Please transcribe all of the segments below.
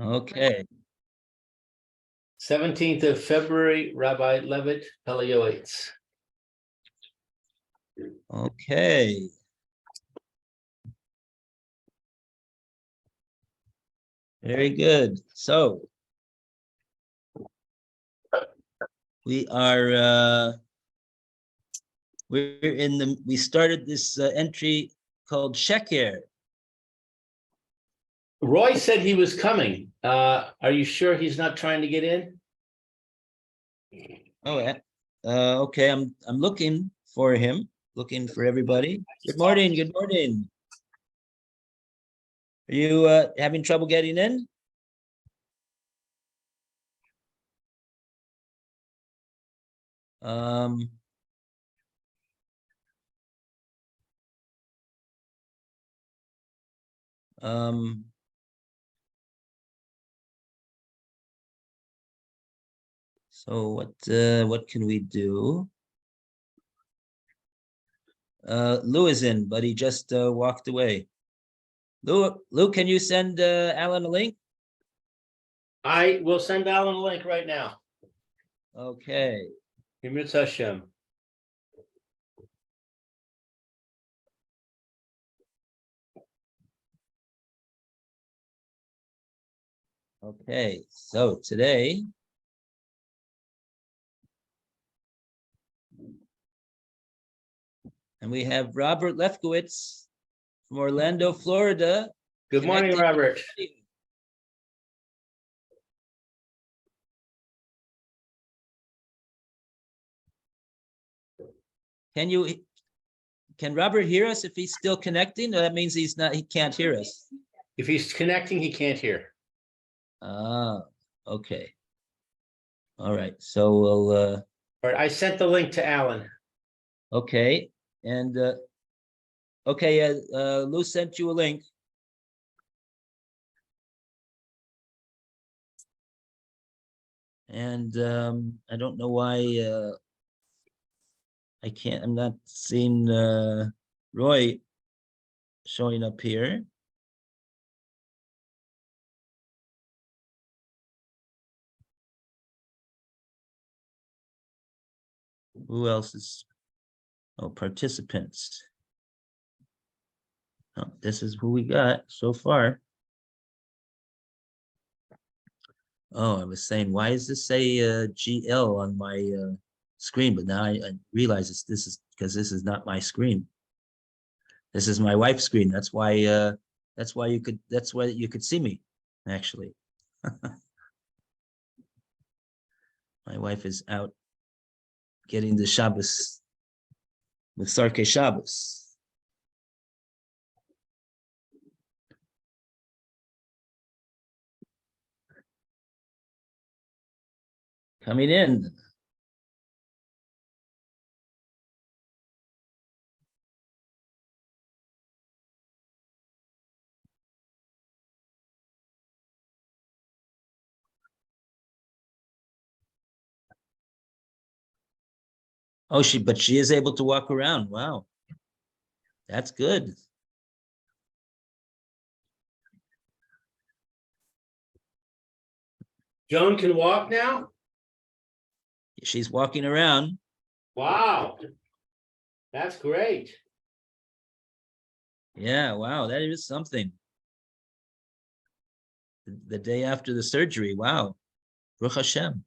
Okay. 17th of February, Rabbi Levitt, Pele Yoetz. Okay. Very good. So we started this entry called Sheker. Roy said he was coming. Are you sure he's not trying to get in? Oh, yeah. Okay. I'm looking for him, looking for everybody. Good morning. Good morning. Are you having trouble getting in? Um, um, so what can we do? Lou is in, but he just walked away. Lou, can you send Alan a link? I will send Alan a link right now. Okay. Yimritz Hashem. Okay. So today, and we have Robert Lefkowitz from Orlando, Florida. Good morning, Robert. Can Robert hear us if he's still connecting? That means he can't hear us. If he's connecting, he can't hear. Ah, okay. All right. So we'll all right, I sent the link to Alan. Okay. And okay, Lou sent you a link. And I don't know why I'm not seeing Roy showing up here. Who else is? Oh, participants. Oh, this is who we got so far. Oh, I was saying, why does this say GL on my screen? But now I realize this is because this is not my screen. This is my wife's screen. That's why you could see me, actually. My wife is out getting the Shabbos with Sarke Shabbos. Coming in. Oh, but she is able to walk around. Wow. That's good. Joan can walk now? She's walking around. Wow. That's great. Yeah, wow, that is something. The day after the surgery, wow. Baruch Hashem.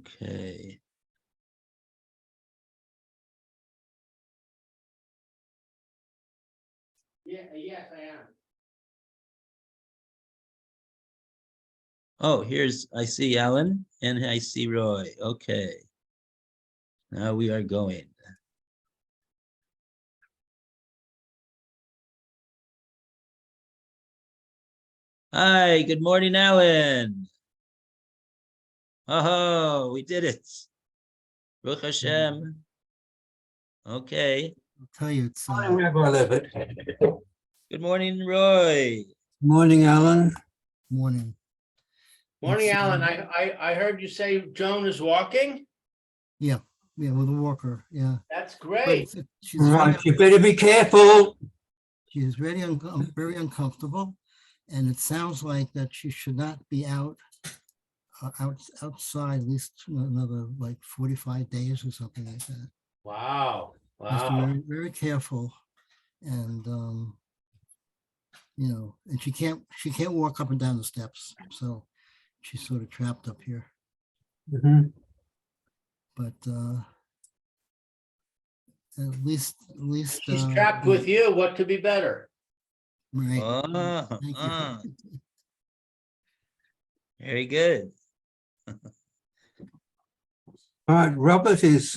Okay. Yeah, yes, I am. Oh, I see Alan and I see Roy. Okay. Now we are going. Hi, good morning, Alan. Oh, we did it. Baruch Hashem. Okay. I'll tell you, it's Morning, Rabbi Levitt. Good morning, Roy. Morning, Alan. morning. Morning, It's, Alan. I heard you say Joan is walking. Yeah, with a walker, yeah. That's But great. she's Right, you better be careful. she is very uncomfortable, and it sounds like that she should not be outside at least another like 45 days or something like that. Wow. Has to be Wow. very, very careful, and and she can't walk up and down the steps, so she's sort of trapped up here. Mhm. But at least She's trapped with you. What could be better? right. Oh, Thank you. very good. All right, Robert is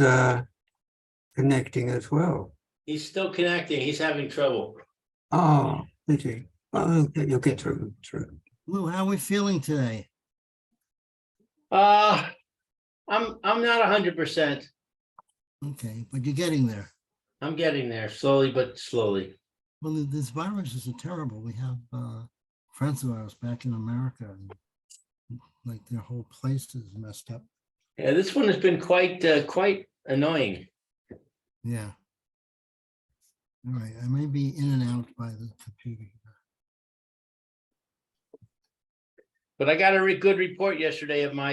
connecting as well. He's still connecting. He's having trouble. Oh, pity. Oh, okay, you'll get through. Lou, how are we feeling today? I'm not 100%. Okay, but you're getting there. I'm getting there slowly but slowly. Well, this virus is terrible. We have friends of ours back in America, and like their whole place is messed up. Yeah, this one has been quite annoying. Yeah. All right, I may be in and out by the computer. But I got a good report yesterday of my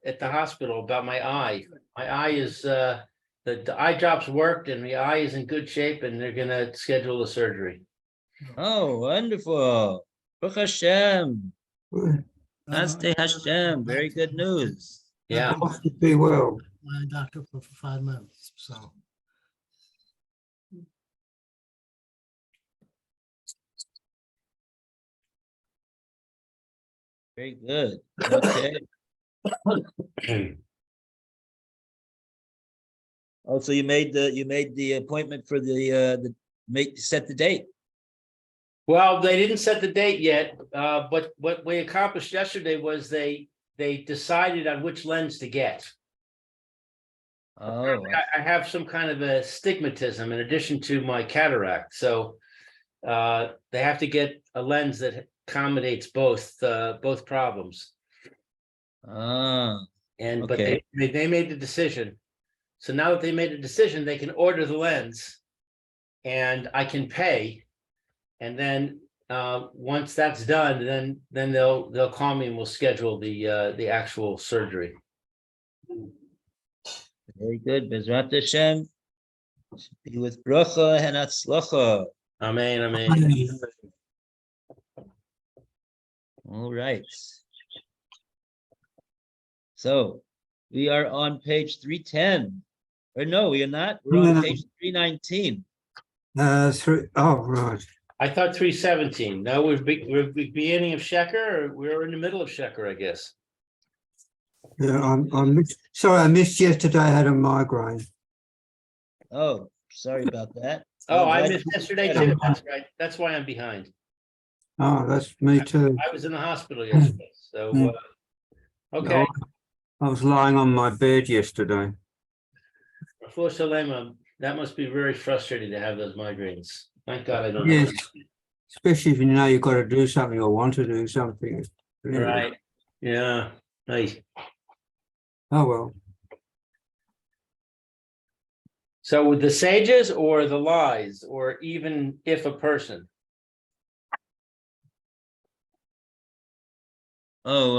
at the hospital about my eye. My eye is the eye drops worked and the eye is in good shape, and they're gonna schedule the surgery. Oh, wonderful. Baruch Hashem. Good. Nasteh Hashem. Very good news. Yeah. Hope you be well. My doctor for 5 minutes, so. Very good. Okay. Oh, so you made the appointment for set the date. Well, they didn't set the date yet, but what we accomplished yesterday was they decided on which lens to get. Oh, I have some kind of a stigmatism in addition to my cataract, so they have to get a lens that accommodates both problems. ah, But okay. they made the decision. So now that they made the decision, they can order the lens, and I can pay. And then once that's done, then they'll call me and we'll schedule the actual surgery. Very good. Bezrat Hashem. Be with bracha and atzlacha. Amen, amen. All right. So we are on page 310. Or no, we are not. We're on No. page 319. Oh, right. I thought 317. No, we're beginning of Sheker, or we're in the middle of Sheker, I guess. Yeah, sorry, I missed yesterday. I had a migraine. Oh, sorry about that. Oh, Well, I glad missed you- yesterday too. That's right. That's why I'm behind. Oh, that's me too. I was in the hospital yesterday. So okay. I was lying on my bed yesterday. For Salema, that must be very frustrating to have those migraines. Thank God I don't Yes, have especially if you know you've got to do something or want to do something. them. Right. Yeah. Nice. Oh, well. So with the sages or the lies, or even if a person? Oh,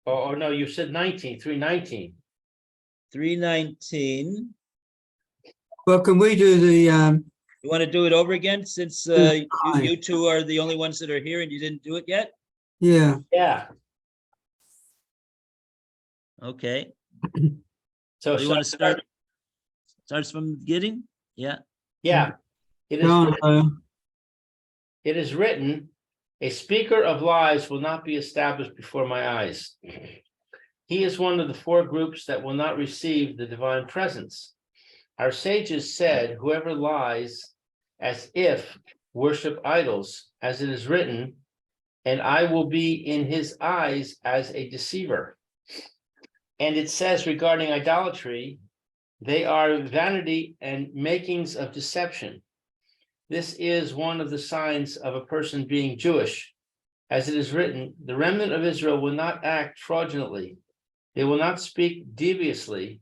Oh no, you said 19, 319. 319. Well, can we do the, You want to do it over again since fine. you two are the only ones that are here and you didn't do it yet? yeah, Yeah. Okay, So, do you want to start? Starts from the beginning? Yeah, Yeah, it is. No, no, It is written, a speaker of lies will not be established before my eyes. He is one of the four groups that will not receive the divine presence. Our sages said, whoever lies as if worship idols, as it is written, and I will be in his eyes as a deceiver. And it says regarding idolatry, they are vanity and makings of deception. This is one of the signs of a person being Jewish. As it is written, the remnant of Israel will not act fraudulently. They will not speak deviously,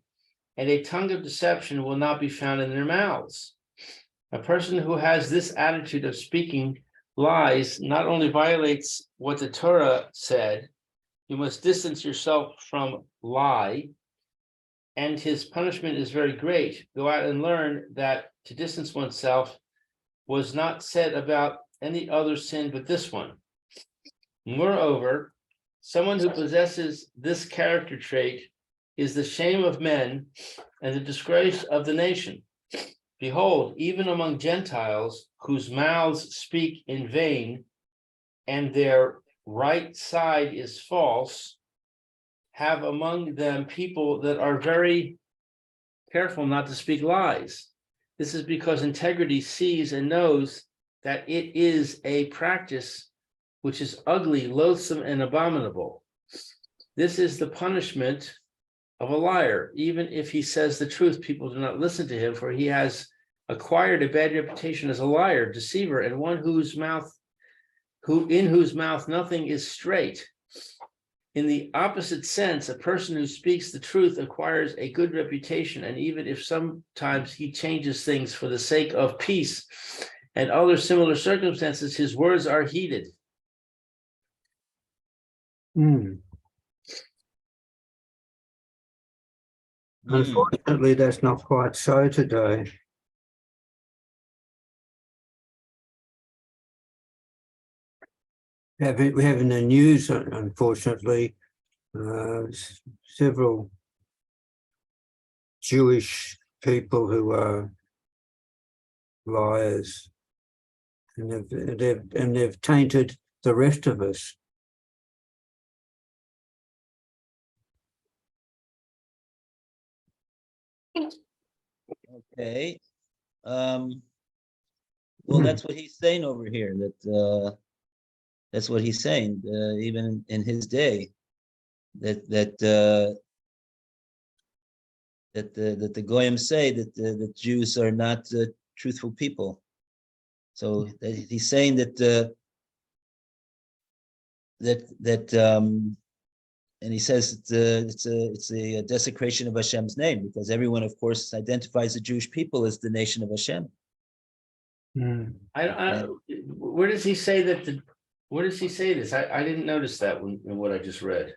and a tongue of deception will not be found in their mouths. A person who has this attitude of speaking lies not only violates what the Torah said, you must distance yourself from lie, and his punishment is very great. Go out and learn that to distance oneself was not said about any other sin but this one. Moreover, someone who possesses this character trait is the shame of men and the disgrace of the nation. Behold, even among Gentiles whose mouths speak in vain and their right side is false, have among them people that are very careful not to speak lies. This is because integrity sees and knows that it is a practice which is ugly, loathsome, and abominable. This is the punishment of a liar. Even if he says the truth, people do not listen to him, for he has acquired a bad reputation as a liar, deceiver, and one in whose mouth nothing is straight. In the opposite sense, a person who speaks the truth acquires a good reputation, and even if sometimes he changes things for the sake of peace and other similar circumstances, his words are heeded. Mm. Unfortunately, that's not quite so today. We have in the news, unfortunately, several Jewish people who are liars, and they've tainted the rest of us. okay. Well, that's what he's saying over here, that that's what he's saying, even in his day, that the Goyim say that the Jews are not truthful people. So he's saying that and he says it's a desecration of Hashem's name, because everyone, of course, identifies the Jewish people as the nation of Hashem. Where does he say that? Where does he say this? I didn't notice that in what I just read.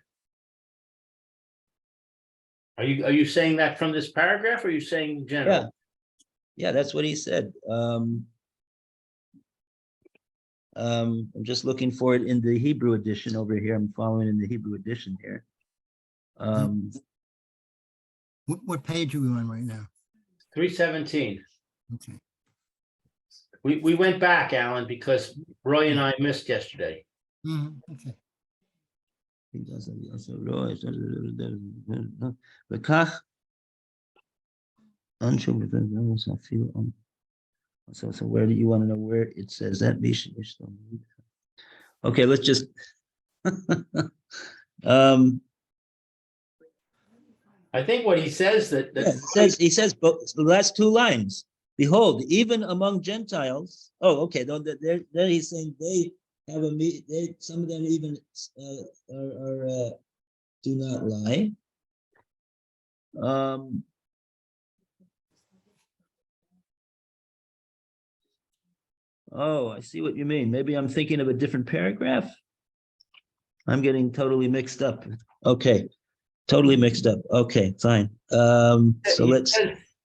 Are you saying that from this paragraph, or are you saying in general? Yeah, that's what he said. I'm just looking for it in the Hebrew edition over here. I'm following in the Hebrew edition here. What page are we on right now? 317. Okay. We went back, Alan, because Roy and I missed yesterday. Okay. So where do you want to know where it says that? Okay, let's just I think what he says that he says both the last two lines. Behold, even among Gentiles. Oh, okay. There he's saying they have some of them even do not lie. Oh, I see what you mean. Maybe I'm thinking of a different paragraph. I'm getting totally mixed up. Okay, totally mixed up. Okay, fine. So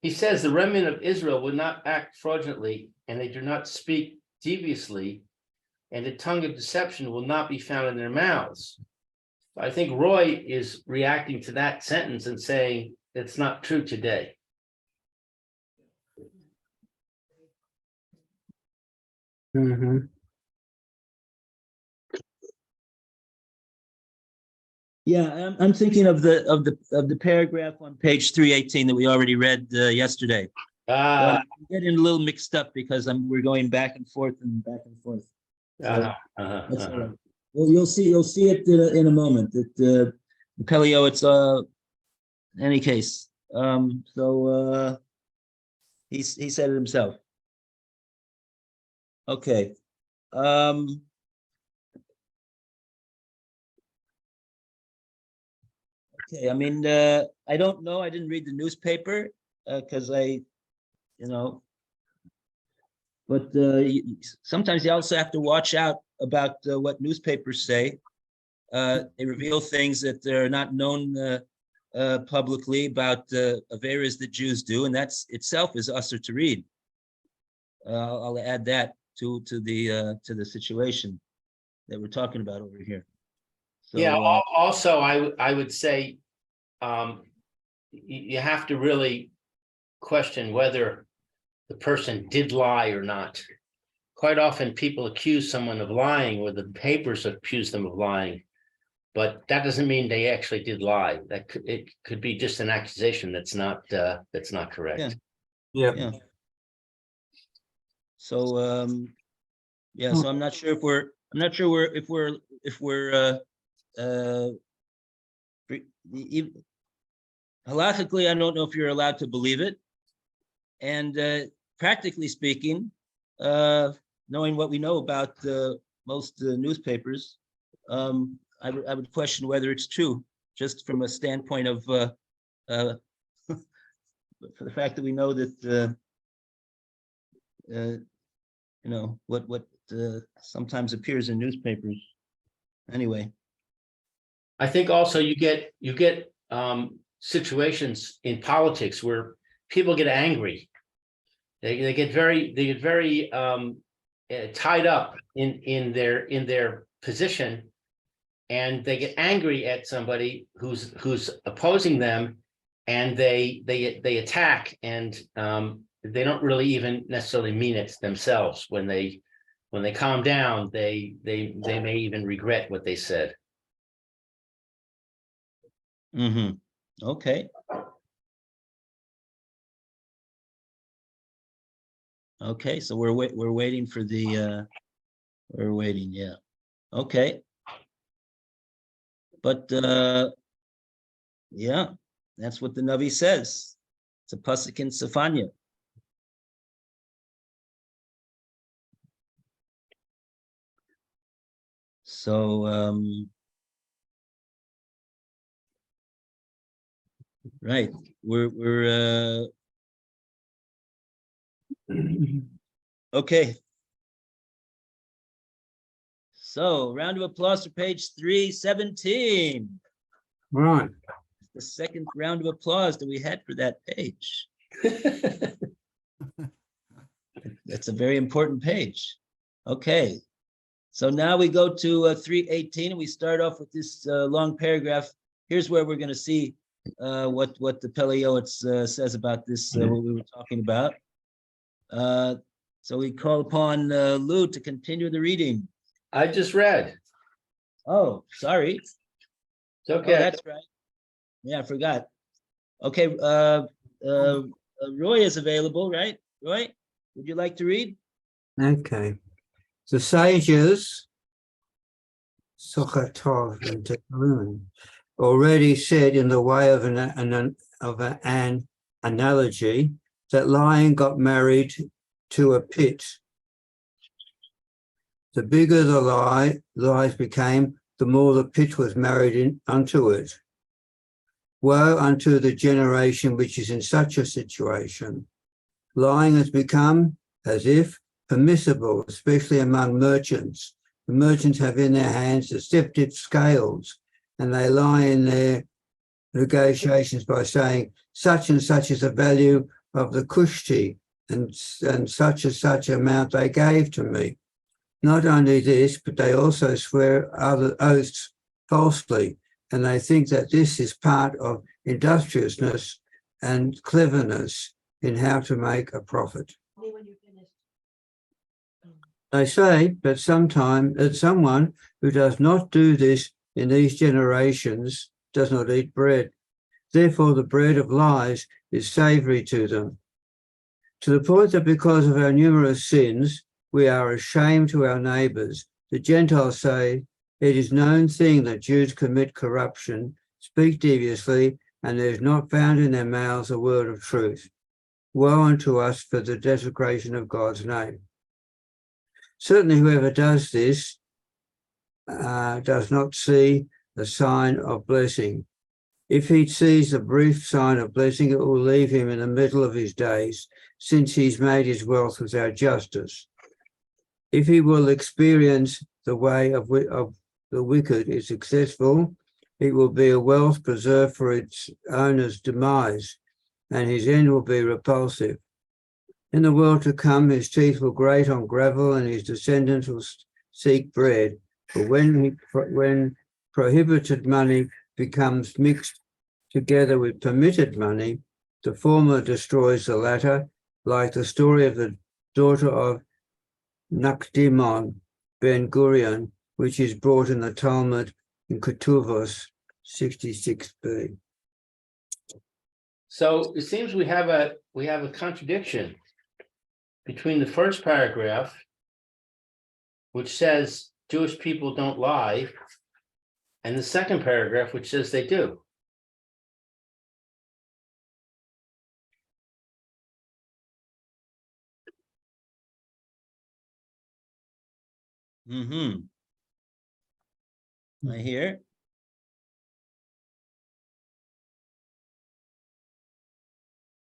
he says the remnant of Israel would not act fraudulently, and they do not speak deviously, and the tongue of deception will not be found in their mouths. I think Roy is reacting to that sentence and saying it's not true today. Mhm. Yeah, I'm thinking of the paragraph on page 318 that we already read yesterday. But Ah, I'm getting a little mixed up because we're going back and forth and back and forth. So that's all right. Well, you'll see it in a moment that the Peleo, it's any case. He said it himself. Okay. Okay, I mean, I don't know. I didn't read the newspaper because but sometimes you also have to watch out about what newspapers say. They reveal things that are not known publicly about averas that Jews do, and that's itself is usher to read. I'll add that to the situation that we're talking about over here. So, yeah, also, I would say you have to really question whether the person did lie or not. Quite often people accuse someone of lying, or the papers accuse them of lying, but that doesn't mean they actually did lie. It could be just an accusation that's not correct. Yeah. Yeah. yeah. So yeah, so I'm not sure if we're halachically, I don't know if you're allowed to believe it. And practically speaking, knowing what we know about most newspapers, I would question whether it's true, just from a standpoint of for the fact that we know that what sometimes appears in newspapers. Anyway. I think also you get situations in politics where people get angry. They get very tied up in their position, and they get angry at somebody who's opposing them, and they attack, and they don't really even necessarily mean it themselves. When they calm down, they may even regret what they said. Mm-hmm. Okay. Okay, so we're waiting for the we're waiting, yeah. Okay. But yeah, that's what the Navi says. It's a pasuk in Sefania. So right, we're okay. So round of applause for page 317. Right. The second round of applause that we had for that page. That's a very important page. Okay. So now we go to 318 and we start off with this long paragraph. Here's where we're going to see what the Pele Yoetz says about this, what we were talking about. So we call upon Lou to continue the reading. I just read. Oh, sorry. It's Oh, okay. that's right. Yeah, I forgot. Okay, Roy is available, right? Roy, would you like to read? Okay. The sages, Sochatov and Tekun, already said in the way of an analogy that lion got married to a pit. The bigger the lies became, the more the pit was married unto it. Woe unto the generation which is in such a situation. Lying has become, as if, permissible, especially among merchants. The merchants have in their hands deceptive scales, and they lie in their negotiations by saying, such and such is the value of the kushti, and such amount they gave to me. Not only this, but they also swear other oaths falsely, and they think that this is part of industriousness and cleverness in how to make a profit. They say that someone who does not do this in these generations does not eat bread. Therefore, the bread of lies is savory to them, to the point that because of our numerous sins, we are ashamed to our neighbours. The Gentiles say, it is known thing that Jews commit corruption, speak deviously, and there is not found in their mouths a word of truth. Woe unto us for the desecration of God's name. Certainly whoever does this does not see the sign of blessing. If he sees a brief sign of blessing, it will leave him in the middle of his days, since he's made his wealth without justice. If he will experience the way of the wicked is successful, it will be a wealth preserved for its owner's demise, and his end will be repulsive. In the world to come, his teeth will grate on gravel, and his descendants will seek bread. But when prohibited money becomes mixed together with permitted money, the former destroys the latter, like the story of the daughter of Nakdimon Ben Gurion, which is brought in the Talmud in Ketuvos 66b. So it seems we have a contradiction between the first paragraph, which says Jewish people don't lie, and the second paragraph, which says they do. I hear.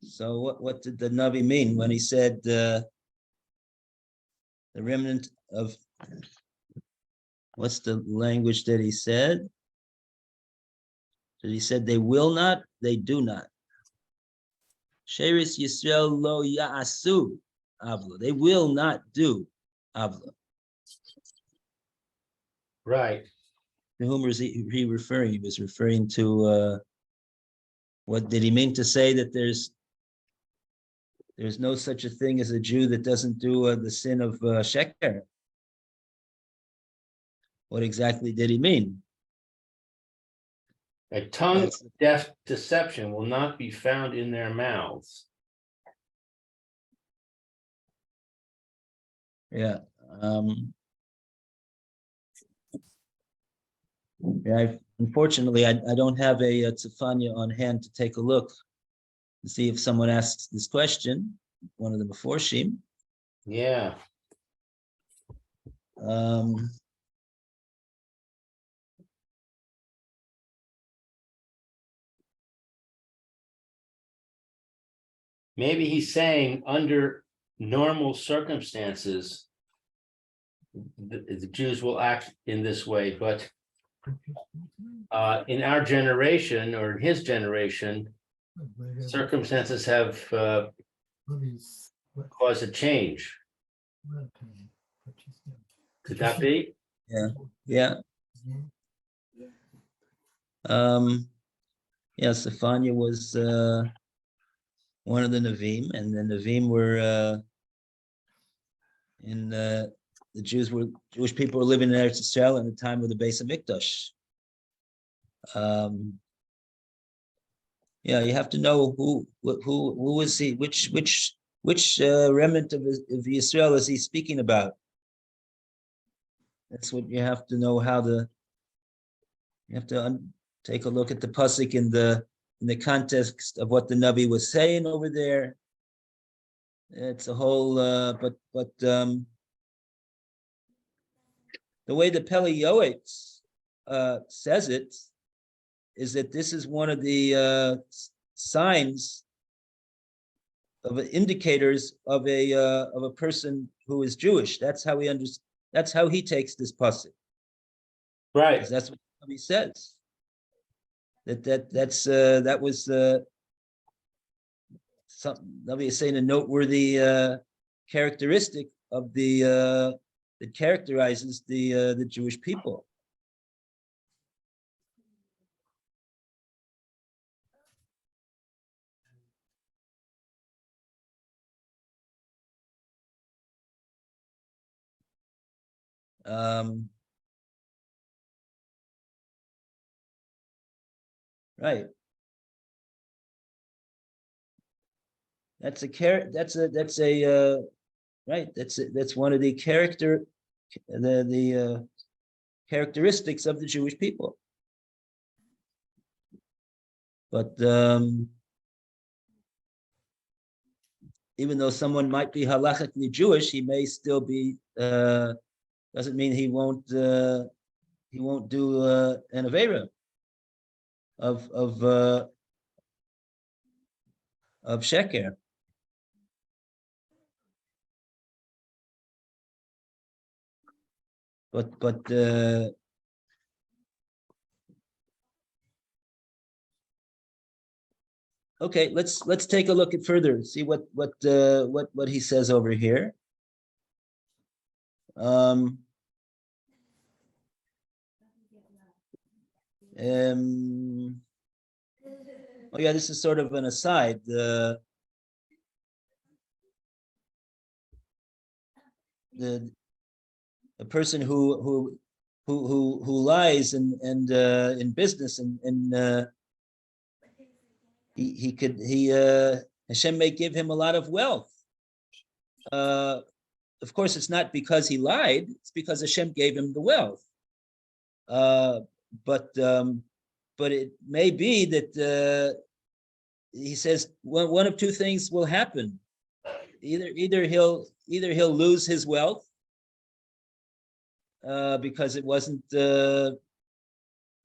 So what did the Navi mean when he said the remnant of, what's the language that he said? That he said they will not, they do not. Sheris Yisrael lo ya'asu avla. They will not do avla. Right. To whom was he referring? He was referring to what did he mean to say that there's no such a thing as a Jew that doesn't do the sin of sheker? What exactly did he mean? A tongue of deception will not be found in their mouths. Yeah. Unfortunately, I don't have a Tzefania on hand to take a look and see if someone asks this question, one of the Meforshim. Yeah. Maybe he's saying under normal circumstances, the Jews will act in this way, but in our generation or in his generation, circumstances have caused a change. Could that be? Yeah. Yeah. Yeah, Stephania was one of the Nevi'im, and the Nevi'im were Jewish people were living in Eretz Yisrael in the time of the Beis Hamikdash. Yeah, you have to know who is he, which remnant of Yisrael is he speaking about? That's what you have to know. You have to take a look at the pasuk in the context of what the Navi was saying over there. It's a whole, but the way the Pele Yoetz says it is that this is one of the signs of indicators of a person who is Jewish. That's how that's how he takes this pasuk. Right. That's what he says. That was something Navi is saying, a noteworthy characteristic of that characterizes the Jewish people. Right. That's right. That's one of the characteristics of the Jewish people. But even though someone might be halachically Jewish, he may still be, doesn't mean he won't do an avera of sheker. But okay, let's take a look at further, see what he says over here. Um, oh yeah, this is sort of an aside. The person who lies and in business and Hashem may give him a lot of wealth. Of course, it's not because he lied; it's because Hashem gave him the wealth. But it may be that he says one of two things will happen: either he'll lose his wealth because it wasn't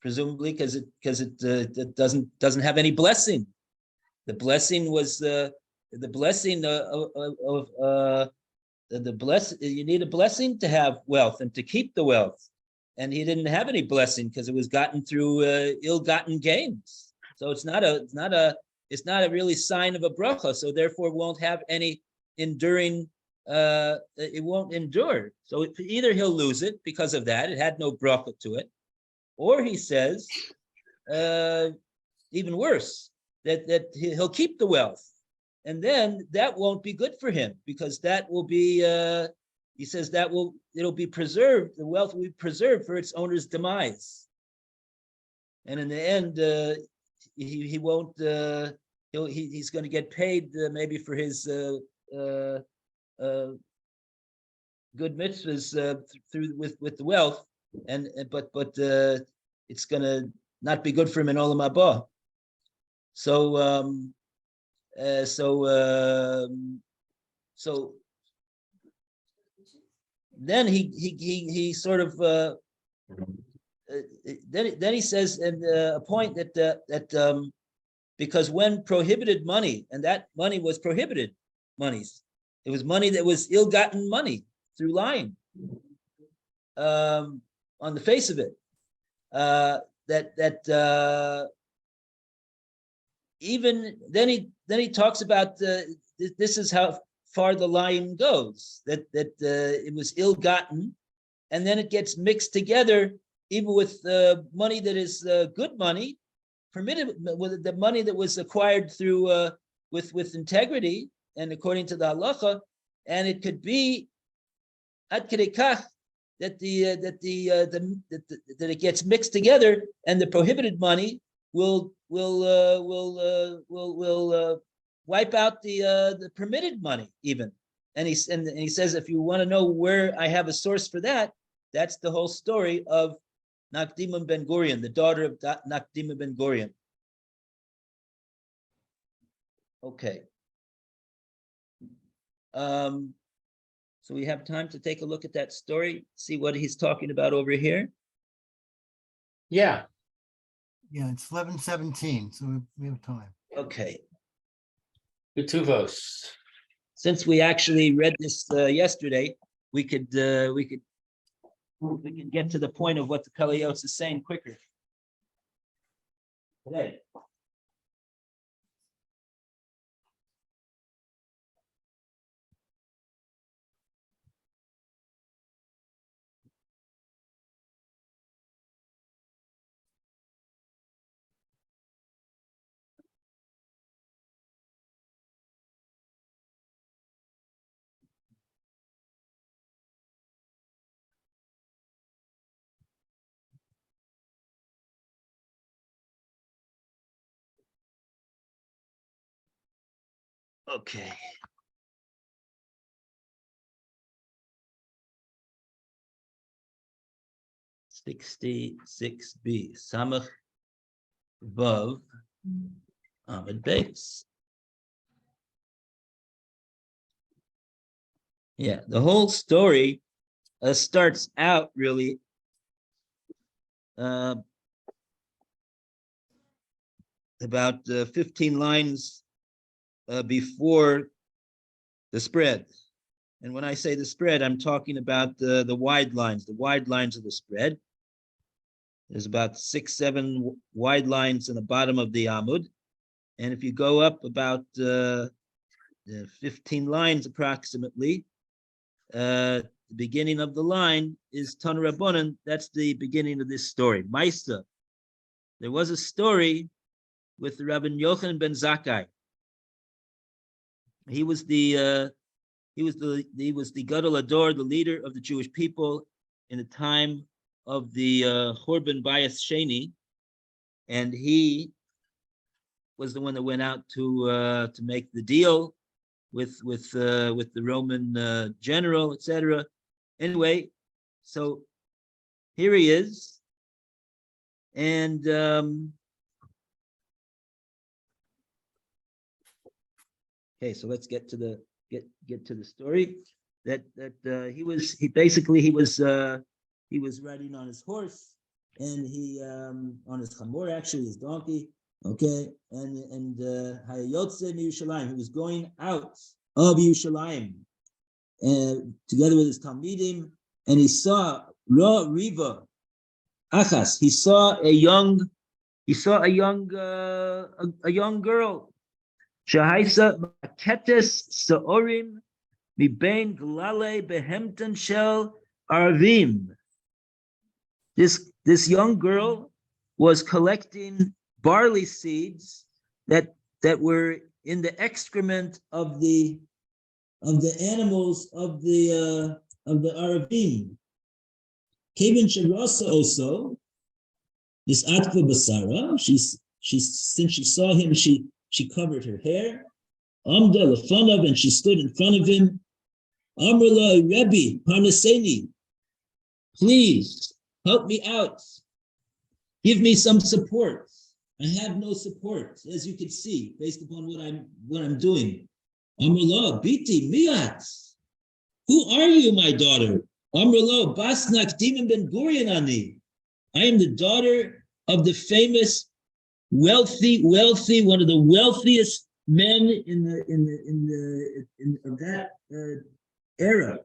presumably because it doesn't have any blessing. The blessing was the blessing of the bless. You need a blessing to have wealth and to keep the wealth, and he didn't have any blessing because it was gotten through ill-gotten gains. So it's not a really sign of a bracha. So therefore, won't have any enduring. It won't endure. So either he'll lose it because of that; it had no bracha to it, or he says, even worse, that he'll keep the wealth, and then that won't be good for him because that will be. He says it'll be preserved. The wealth will be preserved for its owner's demise, and in the end, he won't. He's going to get paid maybe for his good mitzvahs through with the wealth, but it's going to not be good for him in olam haba. So then he sort of then he says and a point that because when prohibited money, and that money was prohibited monies, it was money that was ill-gotten money through lying on the face of it, even then he talks about this is how far the lying goes, that it was ill-gotten, and then it gets mixed together even with money that is good money, permitted, with the money that was acquired through with integrity and according to the halacha, and it could be ad kedei kach that it gets mixed together, and the prohibited money will wipe out the permitted money even. And he says, if you want to know where I have a source for that, that's the whole story of Nakdima ben Gurion, the daughter of Nakdima ben Gurion. Okay. So we have time to take a look at that story, see what he's talking about over here. Yeah. Yeah, it's 11:17, so we have time. Okay. Ketuvos. Since we actually read this yesterday, we could get to the point of what the Pele Yoetz is saying quicker today. Okay. 66B, Samach Vav Amid Beis. Yeah, the whole story starts out really about 15 lines before the spread. And when I say the spread, I'm talking about the wide lines of the spread. There's about 6, 7 wide lines in the bottom of the Amud. And if you go up about 15 lines approximately, the beginning of the line is Tan Rabbanan. That's the beginning of this story. Maisa. There was a story with Rabbi Yochanan ben Zakkai. He was the Gadol Ador, the leader of the Jewish people in the time of the Churban Bayis Sheni, and he was the one that went out to make the deal with the Roman general, etc. Anyway, so here he is, and okay, so let's get to the story. That he was riding on his horse, and he on his chamor, actually his donkey. Okay, and Yoetz Yerushalayim, he was going out of Yerushalayim together with his talmidim, and he saw Ra Riva Achas. He saw a young girl. Shahaisa Maketes Saorim Mibain Glale Behemten Shel Arvim. This young girl was collecting barley seeds that were in the excrement of the animals of the Arabim. Kevin Sharasa also, this Atva Basara, since she saw him, she covered her hair. Amda Lefanav, and she stood in front of him. Amrla Rebbe Parnaseni, please help me out. Give me some support. I have no support, as you can see, based upon what I'm doing. Amrla Biti Miat. Who are you, my daughter? Amrla Basnak Diman Ben Gurion Ani. I am the daughter of the famous wealthy, one of the wealthiest men in that era,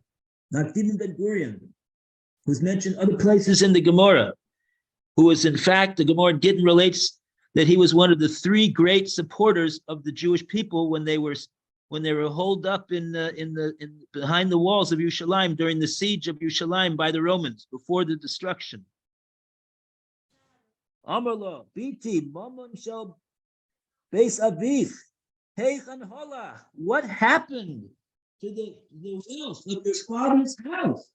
Nakdim Ben Gurion, who's mentioned other places in the Gemara, who was in fact, the Gemara Gittin relates that he was one of the 3 great supporters of the Jewish people when they were holed up in behind the walls of Yerushalayim during the siege of Yerushalayim by the Romans before the destruction. Amarlo, Biti, Momon Shel Beis Aviv, Heichan Hola. What happened to the wealth of your father's house?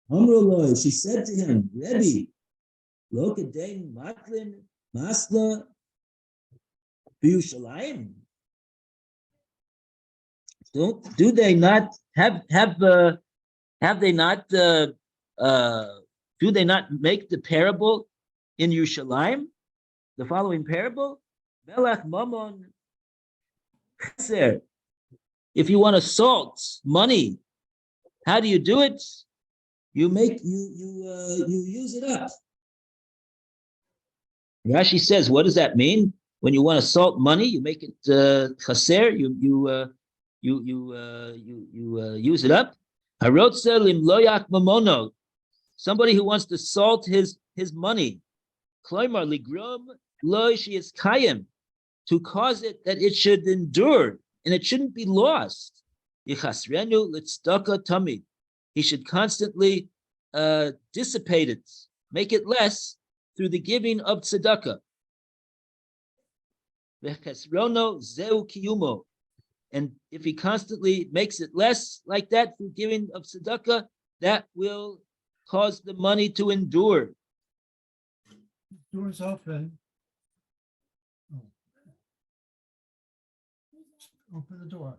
Amarlo, she said to him, Rebbe, Lokadein Matlin Masla Yerushalayim. Do they not have they not do they not make the parable in Yerushalayim, the following parable? Melach Mamon Cheser. If you want to salt money, how do you do it? You use it up. Rashi says, what does that mean? When you want to salt money, you make it chaser. You use it up. Harotze lim loyak mamono. Somebody who wants to salt his money. Kloimar ligrom lo kayim, to cause it that it should endure and it shouldn't be lost. Yichasrenu litzdaka tamid. He should constantly dissipate it, make it less through the giving of tzedakah. V'chesrono zeu kiyumo. And if he constantly makes it less like that through giving of tzedakah, that will cause the money to endure. Doors open. Open the door.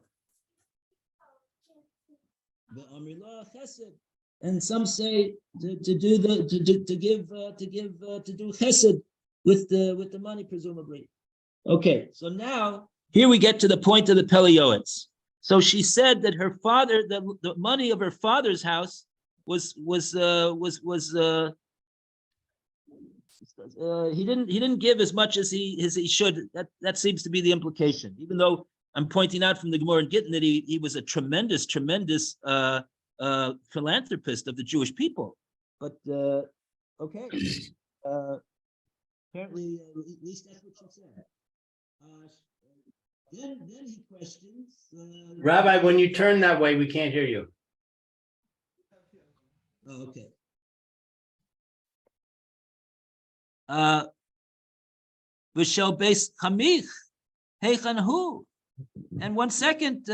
And some say to do the to give to do chesed with the money, presumably. Okay, so now here we get to the point of the Pele Yoetz. So she said that her father, the money of her father's house was he didn't give as much as he should. That seems to be the implication. Even though I'm pointing out from the Gemara and Gittin that he was a tremendous philanthropist of the Jewish people. But okay, apparently at least that's what she said. Then he questions. Rabbi, when you turn that way, we can't hear you. Oh, okay. V'shel beis chamich heichan hu. And 1 second,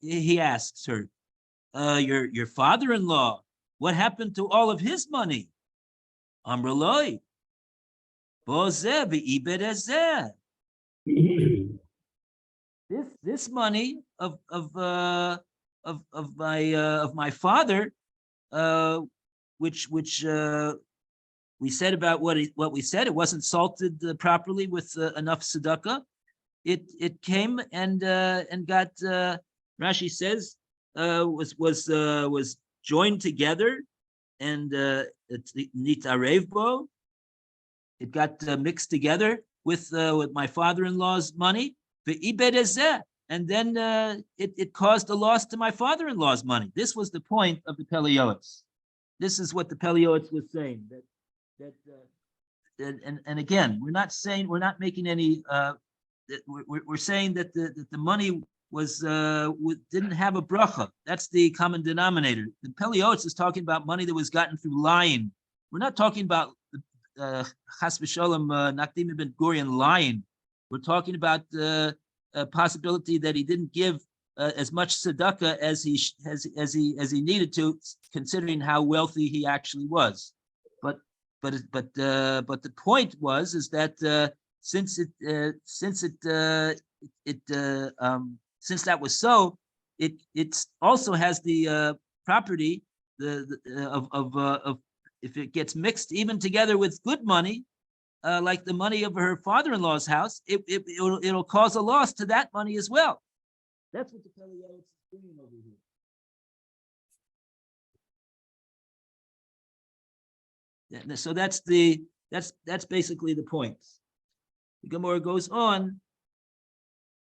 he asks her, your father-in-law, what happened to all of his money? Amra loi, bozeh v'ibed ezeh. This money of my father, which we said about what we said, it wasn't salted properly with enough tzedakah. It came and got Rashi says was joined together and nitarev bo. It got mixed together with my father-in-law's money. And then it caused a loss to my father-in-law's money. This was the point of the Pele Yoetz. This is what the Pele Yoetz was saying. And again, we're not making any. We're saying that the money didn't have a bracha. That's the common denominator. The Pele Yoetz is talking about money that was gotten through lying. We're not talking about Chas v'Shalom Nakdim ben Gurion lying. We're talking about a possibility that he didn't give as much tzedakah as he needed to, considering how wealthy he actually was. But the point is that since that was so, it also has the property of if it gets mixed even together with good money, like the money of her father-in-law's house, it'll cause a loss to that money as well. That's what the Pele Yoetz is doing over here. So that's basically the point. The Gemara goes on,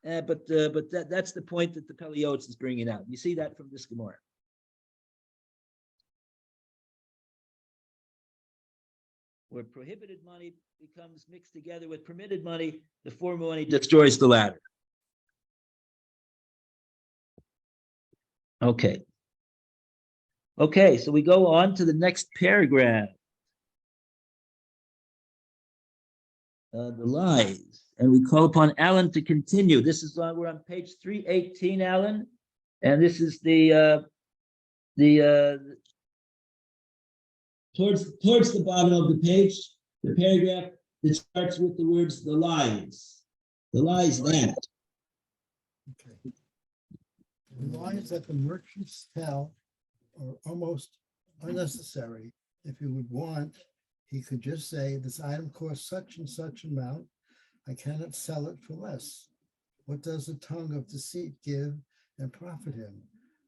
but that's the point that the Pele Yoetz is bringing out. You see that from this Gemara. Where prohibited money becomes mixed together with permitted money, the former money destroys the latter. Okay, so we go on to the next paragraph. The lies, and we call upon Alan to continue. This is we're on page 318, Alan, and this is the towards the bottom of the page, the paragraph that starts with the words "the lies." The lies that. Okay. The lies that the merchants tell are almost unnecessary. If you would want, he could just say, this item costs such and such amount. I cannot sell it for less. What does the tongue of deceit give and profit him?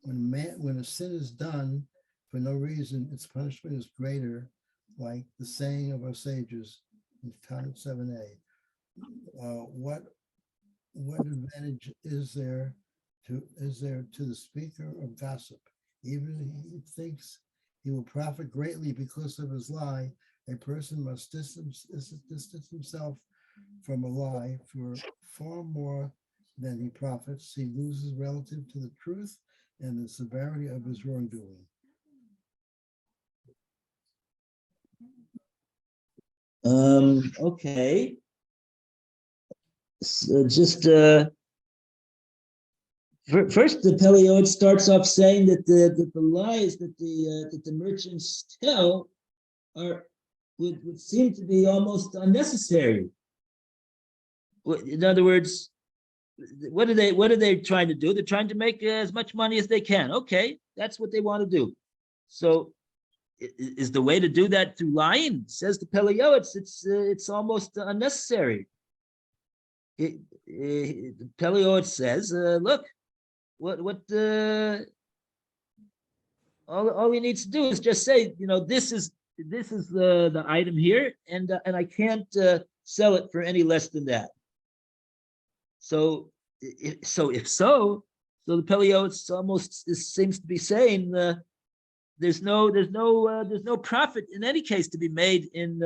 When a sin is done for no reason, its punishment is greater, like the saying of our sages in Tanakh 7a. What advantage is there to the speaker of gossip? Even if he thinks he will profit greatly because of his lie, a person must distance himself from a lie for far more than he profits. He loses relative to the truth and the severity of his wrongdoing. Okay. So just first, the Pele Yoetz starts off saying that the lies that the merchants tell would seem to be almost unnecessary. In other words, what are they trying to do? They're trying to make as much money as they can. Okay, that's what they want to do. So is the way to do that through lying? Says the Pele Yoetz, it's almost unnecessary. Pele Yoetz says, look, what all he needs to do is just say, this is the item here, and I can't sell it for any less than that. So if so, the Pele Yoetz almost seems to be saying there's no profit in any case to be made in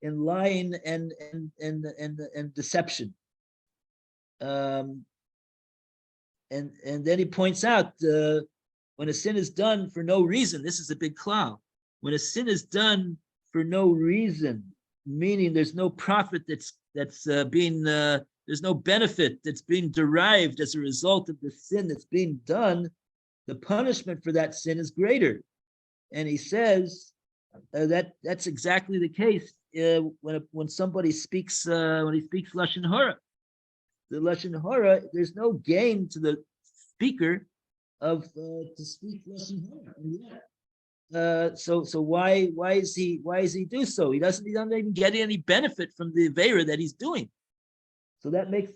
lying and deception. And then he points out when a sin is done for no reason, this is a big cloud. When a sin is done for no reason, meaning there's no profit that's being there's no benefit that's being derived as a result of the sin that's being done, the punishment for that sin is greater. And he says that's exactly the case when somebody speaks when he speaks lashon hara. The lashon hara, there's no gain to the speaker of to speak lashon hara. So why is he do so? He doesn't even get any benefit from the avera that he's doing. So that makes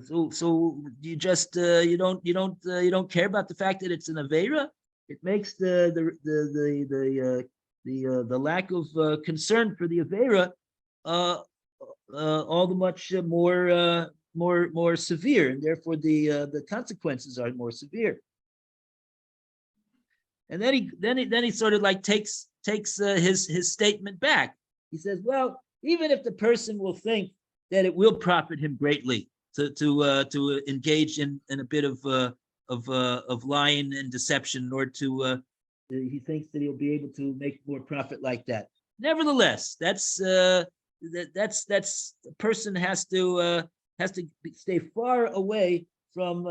so you just you don't care about the fact that it's an avera. It makes the lack of concern for the avera all the much more severe, and therefore the consequences are more severe. And then he sort of like takes his statement back. He says, well, even if the person will think that it will profit him greatly to engage in a bit of lying and deception in order to he thinks that he'll be able to make more profit like that. Nevertheless, that's the person has to stay far away from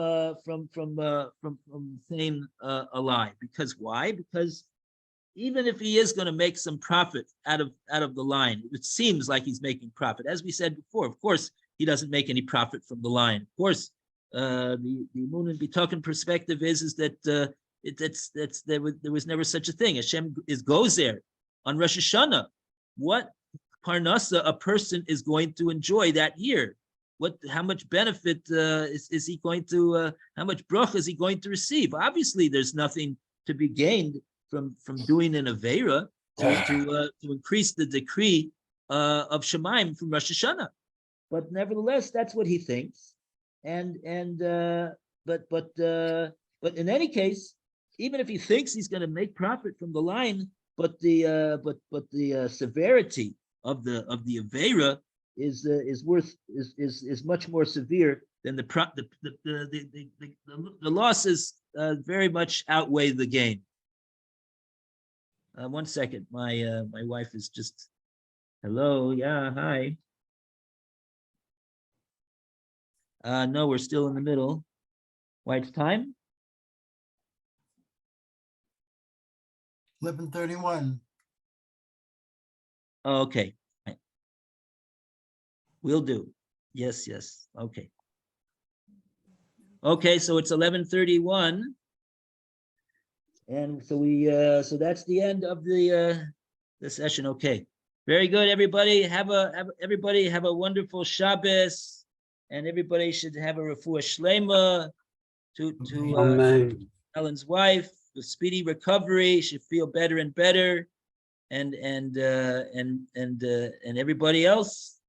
saying a lie. Because why? Because even if he is going to make some profit out of the line, it seems like he's making profit. As we said before, of course, he doesn't make any profit from the line. Of course, the Moon and Bitoken perspective is that there was never such a thing. Hashem goes there on Rosh Hashanah. What parnasa a person is going to enjoy that year? How much benefit is he going to? How much bracha is he going to receive? Obviously, there's nothing to be gained from doing an avera to increase the decree of Shemaim from Rosh Hashanah. But nevertheless, that's what he thinks. But in any case, even if he thinks he's going to make profit from the line, but the severity of the avera is much more severe than the losses very much outweigh the gain. 1 second, my wife is just hello, yeah, hi. No, we're still in the middle. Why it's time? 11:31. Okay. Will do. Yes. Okay. Okay, so it's 11:31. And so so that's the end of the session. Okay. Very good, everybody. Everybody have a wonderful Shabbos, and everybody should have a refuah shlema to Ellen's wife, a speedy recovery. Should feel better and better, and everybody else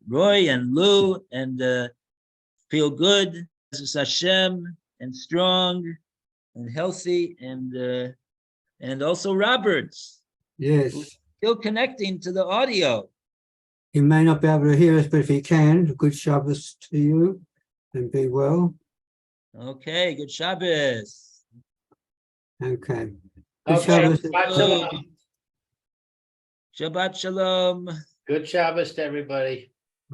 Roy and Lou, and feel good, Hashem, and strong and healthy, and also Roberts. Yes. Still connecting to the audio. He may not be able to hear us, but if he can, good Shabbos to you, and be well. Okay, good Shabbos. Okay. Good Okay, Shabbos. Shabbat shalom. Shabbat shalom. Good Shabbos to everybody.